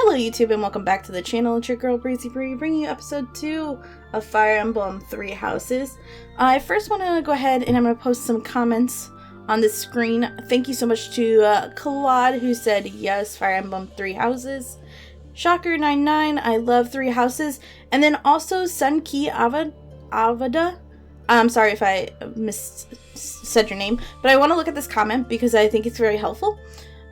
Hello YouTube and welcome back to the channel. It's your girl Breezy Bree bringing you episode 2 of Fire Emblem Three Houses. I first want to go ahead and I'm going to post some comments on the screen. Thank you so much to Claude who said yes, Fire Emblem Three Houses. Shocker99, I love Three Houses. And then also Sunki Avada. I'm sorry if I said your name, but I want to look at this comment because I think it's very helpful.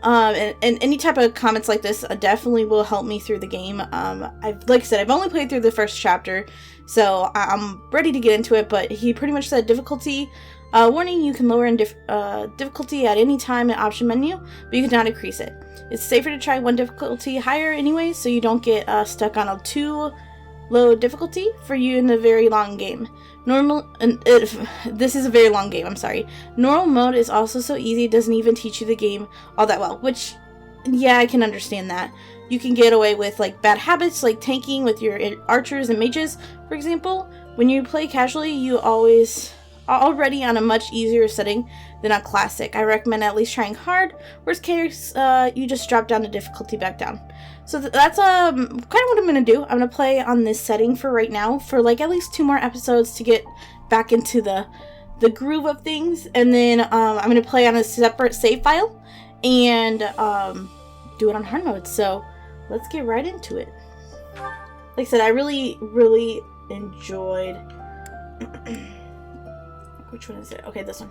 And any type of comments like this definitely will help me through the game. Like I said, I've only played through the first chapter, so I'm ready to get into it, but he pretty much said difficulty. Warning, you can lower in difficulty at any time in option menu, but you cannot increase it. It's safer to try one difficulty higher anyway, so you don't get stuck on a too low difficulty for you in the very long game. This is a very long game, I'm sorry. Normal mode is also so easy, it doesn't even teach you the game all that well, which, yeah, I can understand that. You can get away with, like, bad habits, like tanking with your archers and mages, for example. When you play casually, you already on a much easier setting than on classic. I recommend at least trying hard. Worst case, you just drop down the difficulty back down. So that's kind of what I'm going to do. I'm going to play on this setting for right now for like at least 2 more episodes to get back into the groove of things. And then I'm going to play on a separate save file and do it on hard mode. So let's get right into it. Like I said, I really enjoyed... Which one is it? Okay, this one.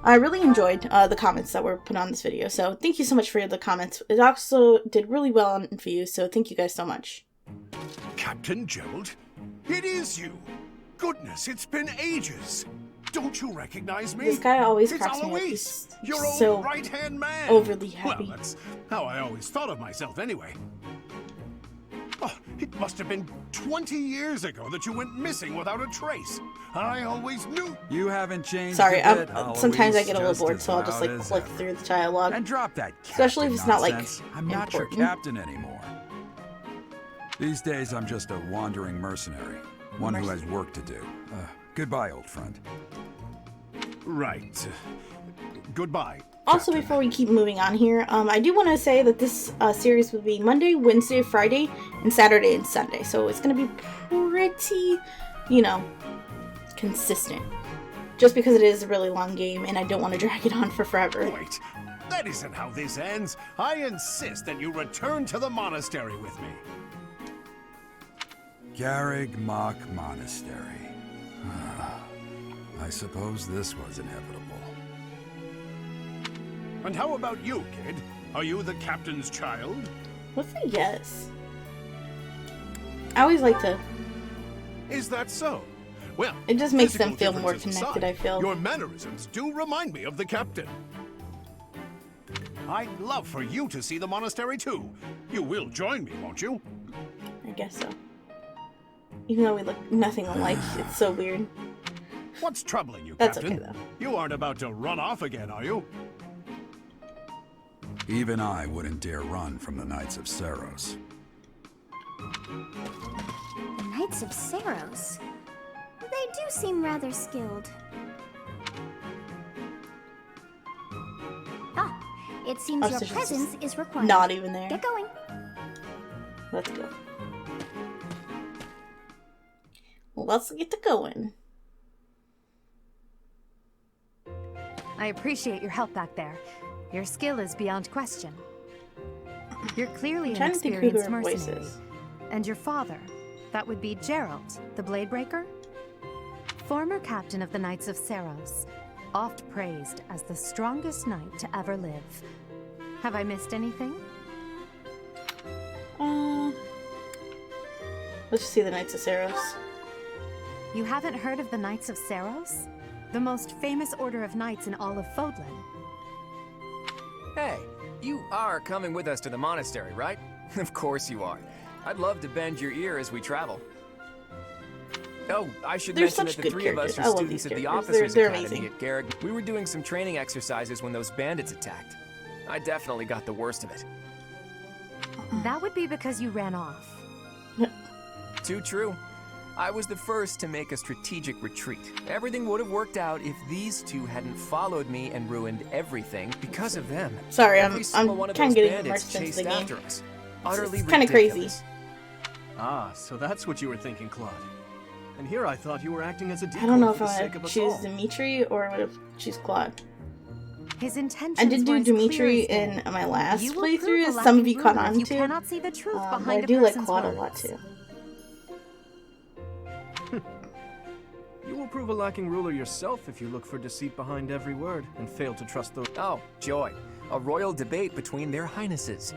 I really enjoyed the comments that were put on this video, so thank you so much for the comments. It also did really well on views, so thank you guys so much. Captain Gerald? It is you! Goodness, it's been ages! Don't you recognize me? This guy always cracks me up. He's your so old right-hand man! Overly happy. Well, that's how I always thought of myself anyway. Oh, it must have been 20 years ago that you went missing without a trace. I always knew. You haven't changed. Sorry, a bit, sometimes I get a little bored, so I'll just like click through the dialogue. And drop that especially if it's not like I'm not your captain anymore. These days, I'm just a wandering mercenary, one who has work to do. Goodbye, old friend. Right. Goodbye. Also, before we keep moving on here, I do want to say that this series will be Monday, Wednesday, Friday, and Saturday and Sunday. So it's going to be pretty, you know, consistent. Just because it is a really long game and I don't want to drag it on for forever. Wait, that isn't how this ends. I insist that you return to the monastery with me. Garrig Mach Monastery. I suppose this was inevitable. And how about you, kid? Are you the captain's child? What's a yes? I always like to... Is that so? Well, it just makes them feel more connected, I feel. Your mannerisms do remind me of the captain. I'd love for you to see the monastery too. You will join me, won't you? I guess so. Even though we look nothing alike, it's so weird. What's troubling you, That's Captain? okay, though. You aren't about to run off again, are you? Even I wouldn't dare run from the Knights of Seiros. The Knights of Seiros? They do seem rather skilled. Ah, it seems your presence is required. Not even there. Get going. Let's go. Well, let's get to going. I appreciate your help back there. Your skill is beyond question. You're clearly an experienced mercenary. And your father, that would be Gerald, the Bladebreaker? Former captain of the Knights of Seiros, oft praised as the strongest knight to ever live. Have I missed anything? Let's just see the Knights of Seiros. You haven't heard of the Knights of Seiros? The most famous order of knights in all of Fodlan. Hey, you are coming with us to the monastery, right? Of course you are. I'd love to bend your ear as we travel. Oh, I should mention that the 3 of us are students at the Officers' Academy at Garrig. We were doing some training exercises when those bandits attacked. I definitely got the worst of it. That would be because you ran off. Too true. I was the first to make a strategic retreat. Everything would have worked out if these two hadn't followed me and ruined everything because of them. Sorry, I'm Every single one of kind of those getting bandits immersed into chased the game. after us. utterly kind of crazy. ridiculous. Ah, so that's what you were thinking, Claude. And here I thought you were acting as a decoy I don't know if for the I sake would of us choose all. Dimitri or I would choose Claude. His intentions I did do were as Dimitri clear as in day. my last You will playthrough, prove as a some of you lacking caught ruler if on you to. cannot see the truth But behind I a do like person's Claude a words. lot too. You will prove a lacking ruler yourself if you look for deceit behind every word and fail to trust those. Oh, joy. A royal debate between their highnesses.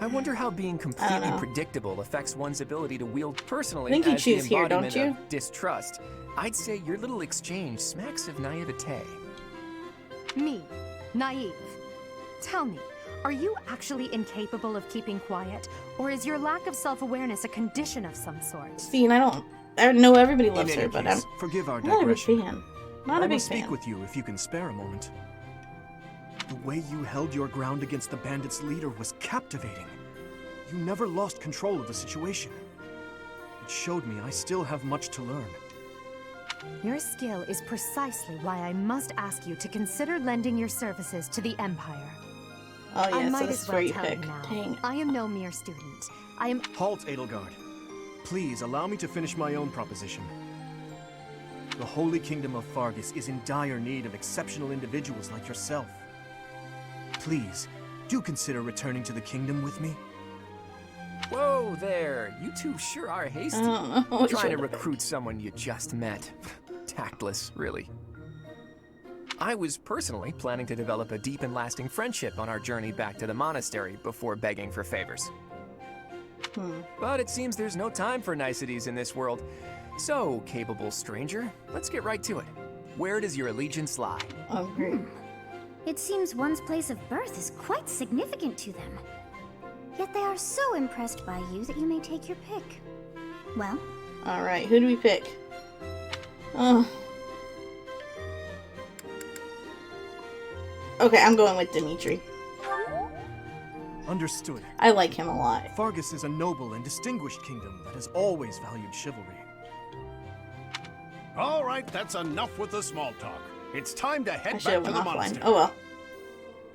I wonder how being completely predictable affects one's ability to wield personally. I think you as the choose here, don't embodiment you? of distrust. I'd say your little exchange smacks of naivete. Me, naive. Tell me, are you actually incapable of keeping quiet, or is your lack of self-awareness a condition of some sort? See, and I know everybody loves In her, any but case, forgive our I'm not a big digression. fan. Not I a big must speak fan. with you if you can spare a moment. The way you held your ground against the bandits' leader was captivating. You never lost control of the situation. It showed me I still have much to learn. Your skill is precisely why I must ask you to consider lending your services to the Empire. Oh I yeah, so might this as is well where you tell pick. you now. Dang. I am no mere student. I am... Halt, Edelgard. Please allow me to finish my own proposition. The Holy Kingdom of Fargus is in dire need of exceptional individuals like yourself. Please, do consider returning to the kingdom with me. Whoa there, you two sure are hasty. I don't know which Trying to one to pick. recruit someone you just met. Tactless, really. I was personally planning to develop a deep and lasting friendship on our journey back to the monastery before begging for favors. But it seems there's no time for niceties in this world. So, capable stranger, let's get right to it. Where does your allegiance lie? Oh, great. It seems one's place of birth is quite significant to them. Yet they are so impressed by you that you may take your pick. Well, Alright, who do we pick? Oh. Okay, I'm going with Dimitri. Understood. I like him a lot. Fargus is a noble and distinguished kingdom that has always valued chivalry. All right, that's enough with the small talk. It's time to I head should have back to went the offline. monastery. Oh well.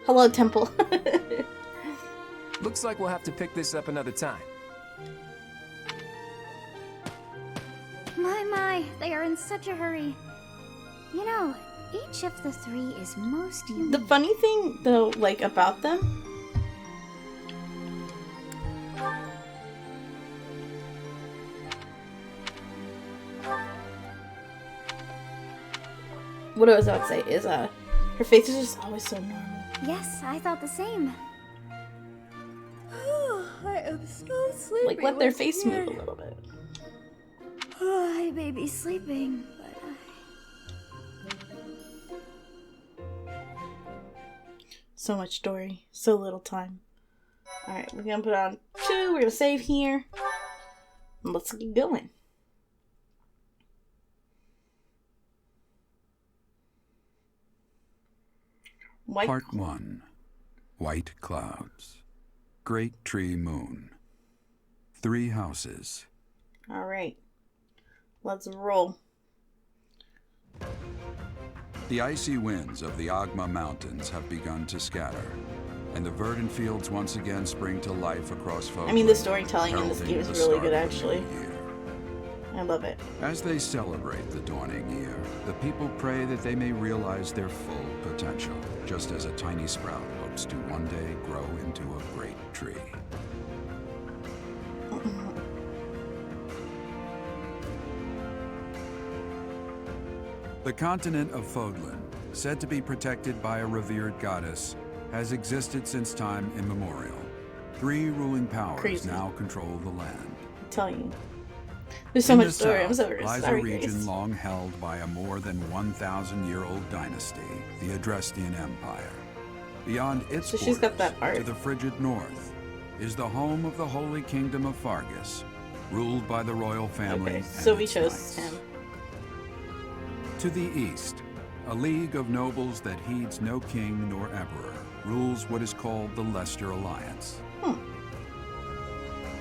Hello, Temple. Looks like we'll have to pick this up another time. my, they are in such a hurry. You know, each of the three is most unique. The funny thing, though, like, about them... What I was about to say is, her face is just always so normal. Yes, I thought the same. I am so sleepy. Like, let their face move a little bit. I may be sleeping, but So much story, so little time. Alright, we're gonna put on 2, we're gonna save here. And let's get going. Part 1. White Clouds. Great Tree Moon. 3 houses. Alright. Let's roll. The icy winds of the Agma Mountains have begun to scatter, and the verdant fields once again spring to life across Fogland. I mean, the storytelling in this heralding game is the really start good, of a actually. new year. I love it. As they celebrate the dawning year, the people pray that they may realize their full potential, just as a tiny sprout hopes to one day grow into a great tree. The continent of Fogland, said to be protected by a revered goddess, has existed since time immemorial. 3 ruling powers Crazy. now control the land. I'm telling you. There's so In much the story. I'm south so lies sorry, a region Grace. long held by a more than 1,000-year-old dynasty, the Adrestian Empire. Beyond its So she's got borders, that part. to the frigid north, is the home of the Holy Kingdom of Fargus, ruled by the royal family. Okay, and so we its chose knights. him. To the east, a league of nobles that heeds no king nor emperor rules what is called the Leicester Alliance.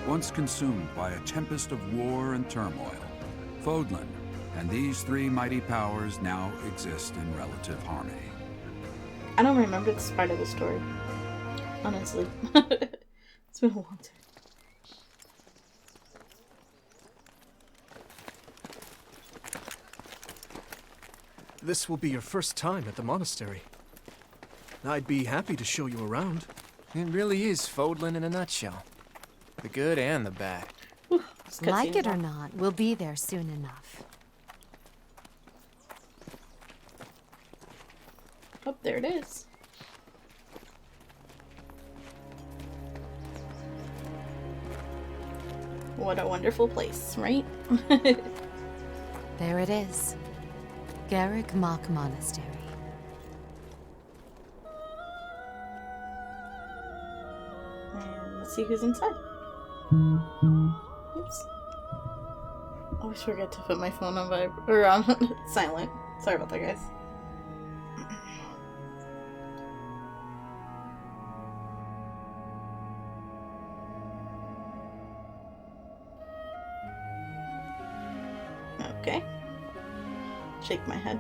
Once consumed by a tempest of war and turmoil, Fogland and these 3 mighty powers now exist in relative harmony. I don't remember this part of the story. Honestly. It's been a long time. this will be your first time at the monastery. I'd be happy to show you around. It really is Fodlan in a nutshell. The good and the bad. Like it or not, we'll be there soon enough. Oh, there it is. What a wonderful place, right? There it is. Garrick Mock Monastery. And let's see who's inside. Oops. Always forget to put my phone on vibrate or on silent. Sorry about that, guys. Okay. Shake my head.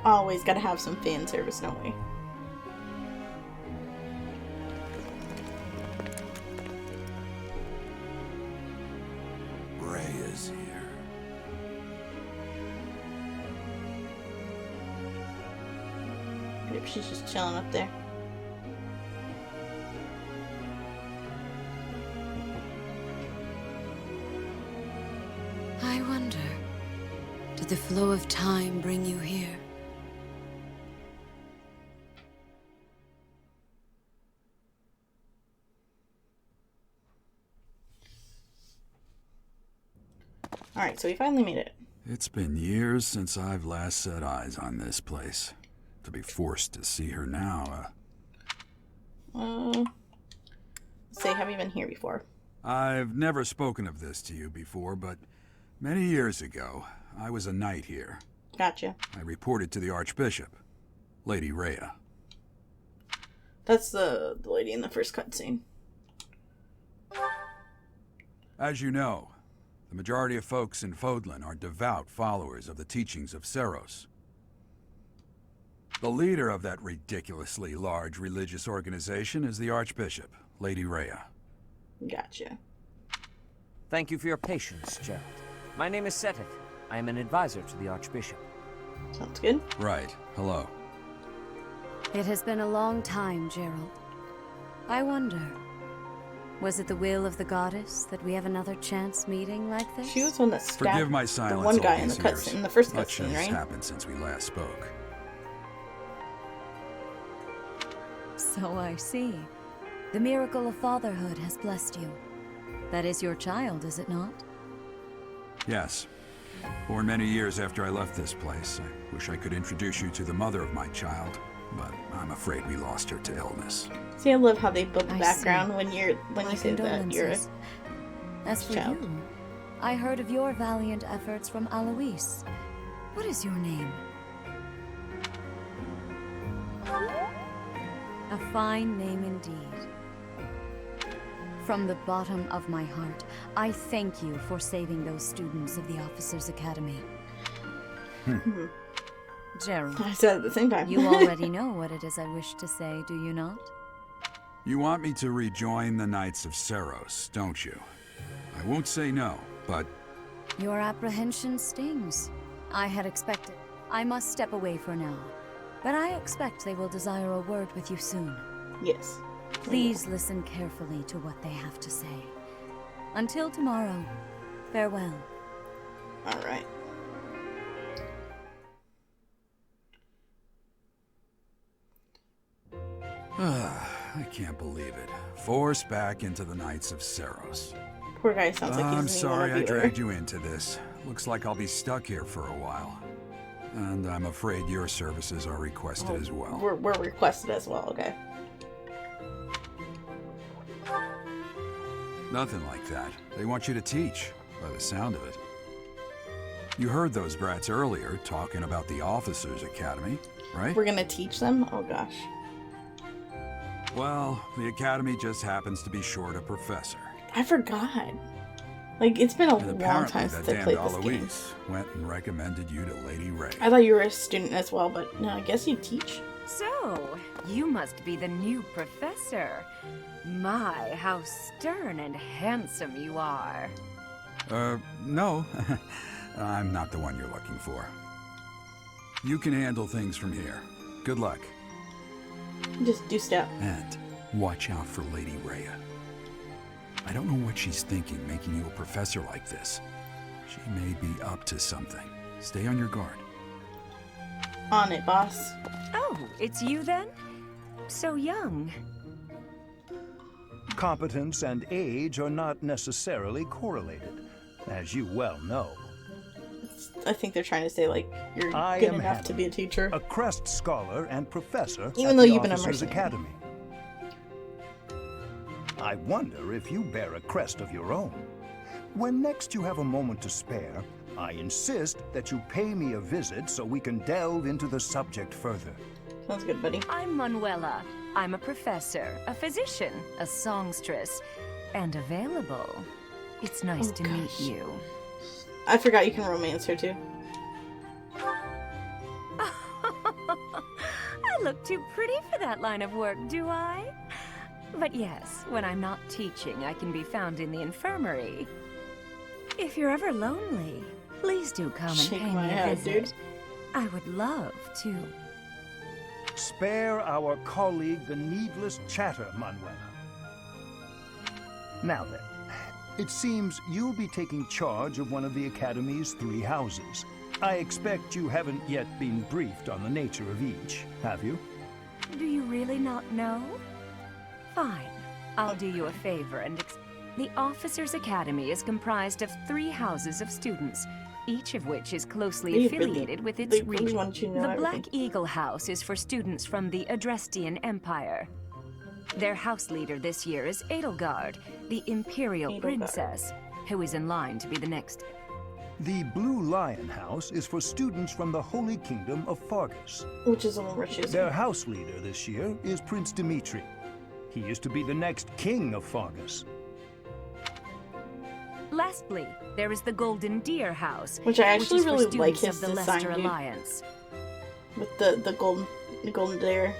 Always gotta have some fan service, don't we? Ray is here. Yep, she's just chilling up there. I wonder, did the flow of time bring you here? Alright, so we finally made it. It's been years since I've last set eyes on this place. To be forced to see her now, Say, have you been here before? I've never spoken of this to you before, but many years ago, I was a knight here. Gotcha. I reported to the Archbishop, Lady Rhea. That's the lady in the first cutscene. As you know, the majority of folks in Fodlan are devout followers of the teachings of Seros. The leader of that ridiculously large religious organization is the Archbishop, Lady Rhea. Gotcha. Thank you for your patience, Gerald. My name is Setik. I am an advisor to the Archbishop. Sounds good. Right. Hello. It has been a long time, Gerald. I wonder, was it the will of the goddess that we have another chance meeting like this? She was one that stabbed Forgive my silence, the one guy all in the these cutscene, years. in the first Much cutscene, has right? happened since we last spoke. So I see. The miracle of fatherhood has blessed you. That is your child, is it not? Yes. Born many years after I left this place. I wish I could introduce you to the mother of my child, but I'm afraid we lost her to illness. See, I love how they build the I background see. when you say that you're a As for child. you, I heard of your valiant efforts from Alois. What is your name? A fine name indeed. From the bottom of my heart, I thank you for saving those students of the Officers' Academy. Gerald, I said it at the same time. you already know what it is I wish to say, do you not? You want me to rejoin the Knights of Seros, don't you? I won't say no, but Your apprehension stings. I had expected. I must step away for now, but I expect they will desire a word with you soon. Yes. Please listen carefully to what they have to say. Until tomorrow, farewell. Alright. I can't believe it. Forced back into the Knights of Seros. Poor guy sounds like he's I'm sorry I dragged you. you into this. Looks like I'll be stuck here for a while. And I'm afraid your services are requested as well. We're requested as well, okay. Nothing like that. They want you to teach, by the sound of it. You heard those brats earlier talking about the Officers' Academy, right? We're gonna teach them? Oh gosh. Well, the Academy just happens to be short a professor. I forgot. Like, it's been a And long apparently time that since I damned played this game. Alois went and recommended you to Lady Ray. I thought you were a student as well, but no, I guess you teach. So, you must be the new professor. My, how stern and handsome you are. No. I'm not the one you're looking for. You can handle things from here. Good luck. Just do step. And watch out for Lady Rhea. I don't know what she's thinking, making you a professor like this. She may be up to something. Stay on your guard. On it, boss. Oh, it's you then? So young. Competence and age are not necessarily correlated, as you well know. I think they're trying to say, like, you're good enough to be a teacher. A Crest Scholar and professor even though at the you've been a Officers mercenary. Academy. I wonder if you bear a crest of your own. When next you have a moment to spare, I insist that you pay me a visit so we can delve into the subject further. Sounds good, buddy. I'm Manuela. I'm a professor, a physician, a songstress, and available. It's nice to meet you. I forgot you can romance her, too. I look too pretty for that line of work, do I? But yes, when I'm not teaching, I can be found in the infirmary. If you're ever lonely, please do come and Shake pay my me a head, visit. dude. I would love to. Spare our colleague the needless chatter, Manuela. Now then, it seems you'll be taking charge of one of the Academy's 3 houses. I expect you haven't yet been briefed on the nature of each, have you? Do you really not know? Fine. I'll do you a favor and the Officers Academy is comprised of 3 houses of students, each of which is closely affiliated with its region. The Black Eagle House is for students from the Adrestian Empire. Their house leader this year is Edelgard, the Imperial Princess, who is in line to be the next. The Blue Lion House is for students from the Holy Kingdom of Fargus. Which is the one we're choosing. Their house leader this year is Prince Dimitri. He is to be the next king of Fargus. Lastly, there is the Golden Deer House, which I actually is for really like students his of the design, Leicester dude. Alliance. With the golden deer.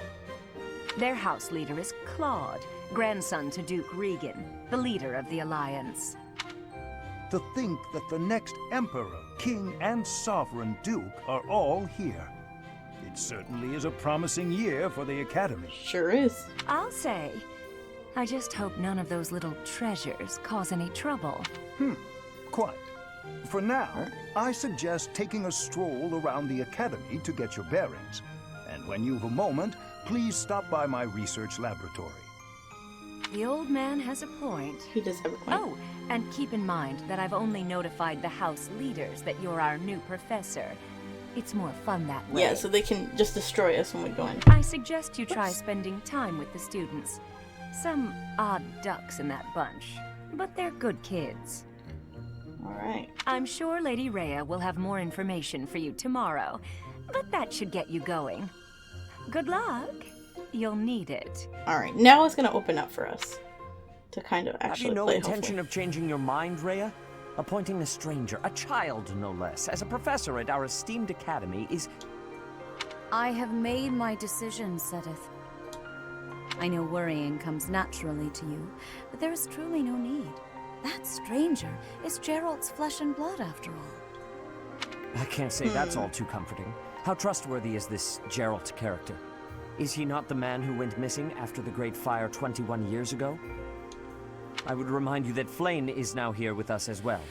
Their house leader is Claude, grandson to Duke Regan, the leader of the Alliance. To think that the next Emperor, King, and Sovereign Duke are all here. It certainly is a promising year for the Academy. Sure is. I'll say. I just hope none of those little treasures cause any trouble. Quite. For now, I suggest taking a stroll around the Academy to get your bearings. And when you've a moment, please stop by my research laboratory. The old man has a point. He does have a point. Oh, and keep in mind that I've only notified the house leaders that you're our new professor. It's more fun that way. Yeah, so they can just destroy us when we go in. I suggest you try spending time with the students. Some odd ducks in that bunch, but they're good kids. Alright. I'm sure Lady Rhea will have more information for you tomorrow, but that should get you going. Good luck. You'll need it. Alright, now it's going to open up for us to kind of actually Have you no play, intention of changing your mind, Rhea? Appointing a stranger, a child no less, as a professor at our esteemed academy is... I have made my decision, Sedith. I know worrying comes naturally to you, but there is truly no need. That stranger is Gerald's flesh and blood, after all. I can't say that's all too comforting. How trustworthy is this Gerald character? Is he not the man who went missing after the Great Fire 21 years ago? I would remind you that Flame is now here with us as well.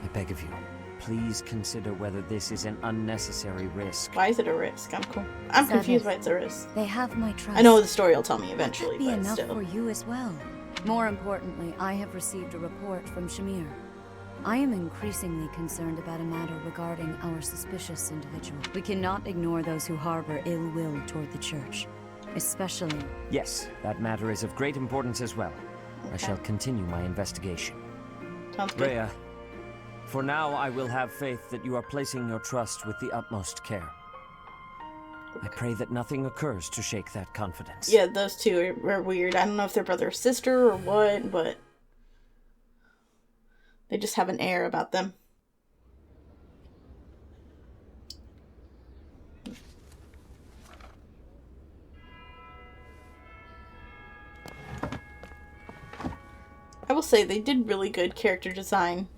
I beg of you, please consider whether this is an unnecessary risk. Why is it a risk? I'm confused why it's a risk. They have my trust. I know the story will tell me eventually, Be but enough still. for you as well. More importantly, I have received a report from Shamir. I am increasingly concerned about a matter regarding our suspicious individual. We cannot ignore those who harbor ill will toward the church, especially... Yes, that matter is of great importance as well. Okay. I shall continue my investigation. Sounds good. Rhea, for now I will have faith that you are placing your trust with the utmost care. I pray that nothing occurs to shake that confidence. Yeah, those two are weird. I don't know if they're brother or sister or what, but they just have an air about them. say they did really good character design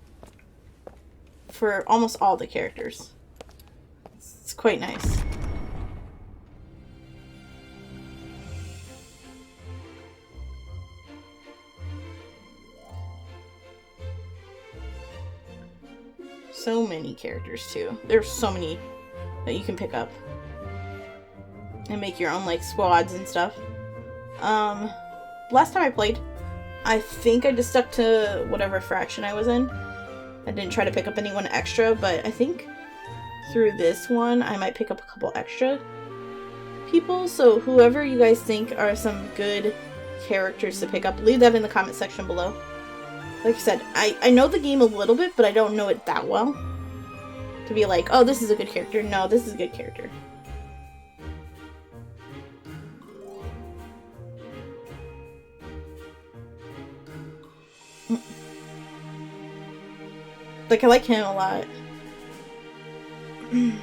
for almost all the characters. It's quite nice. So many characters too. There's so many that you can pick up and make your own like squads and stuff. Last time I played, I think I just stuck to whatever fraction I was in. I didn't try to pick up anyone extra, but I think through this one I might pick up a couple extra people. So whoever you guys think are some good characters to pick up, leave that in the comment section below. Like I said, I know the game a little bit, but I don't know it that well to be like, oh, this is a good character. No, this is a good character. Like, I like him a lot. Can't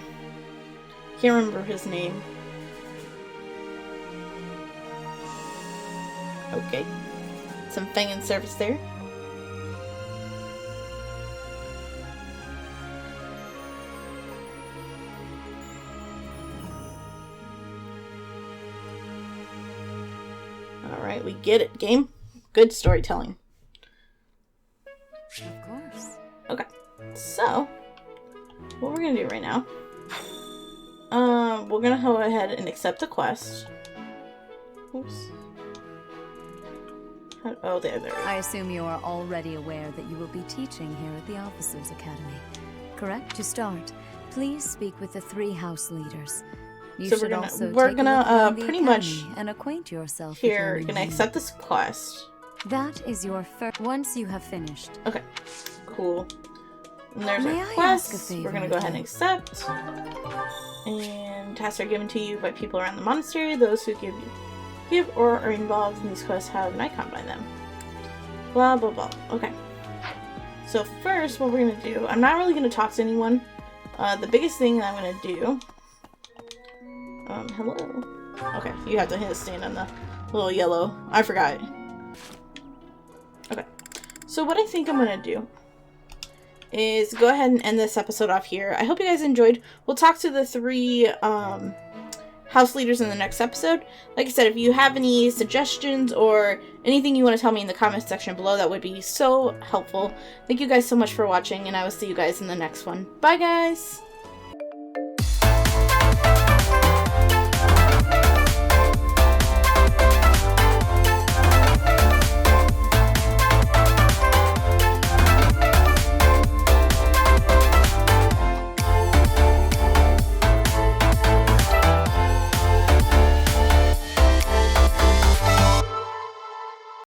remember his name. Okay. Some Fang in service there. Alright, we get it, game. Good storytelling. Of course. Okay, so what we're gonna do right now, we're gonna go ahead and accept the quest. Oops. Oh, there. I assume you are already aware that you will be teaching here at the Officers Academy, correct? To start, please speak with the 3 house leaders. You so should we're gonna pretty much and acquaint yourself. Here, you're gonna accept this quest. That is your first. Once you have finished. Okay, cool. And there's our quest. We're gonna go ahead and accept. And tasks are given to you by people around the monastery. Those who give or are involved in these quests have an icon by them. Blah blah blah. Okay. So first, what we're gonna do, I'm not really gonna talk to anyone. The biggest thing that I'm gonna do. Hello. Okay, you have to hit stand on the little yellow. I forgot. Okay. So what I think I'm gonna do is go ahead and end this episode off here. I hope you guys enjoyed. We'll talk to the 3 house leaders in the next episode. Like I said, if you have any suggestions or anything you want to tell me in the comment section below, that would be so helpful. Thank you guys so much for watching, and I will see you guys in the next one. Bye, guys!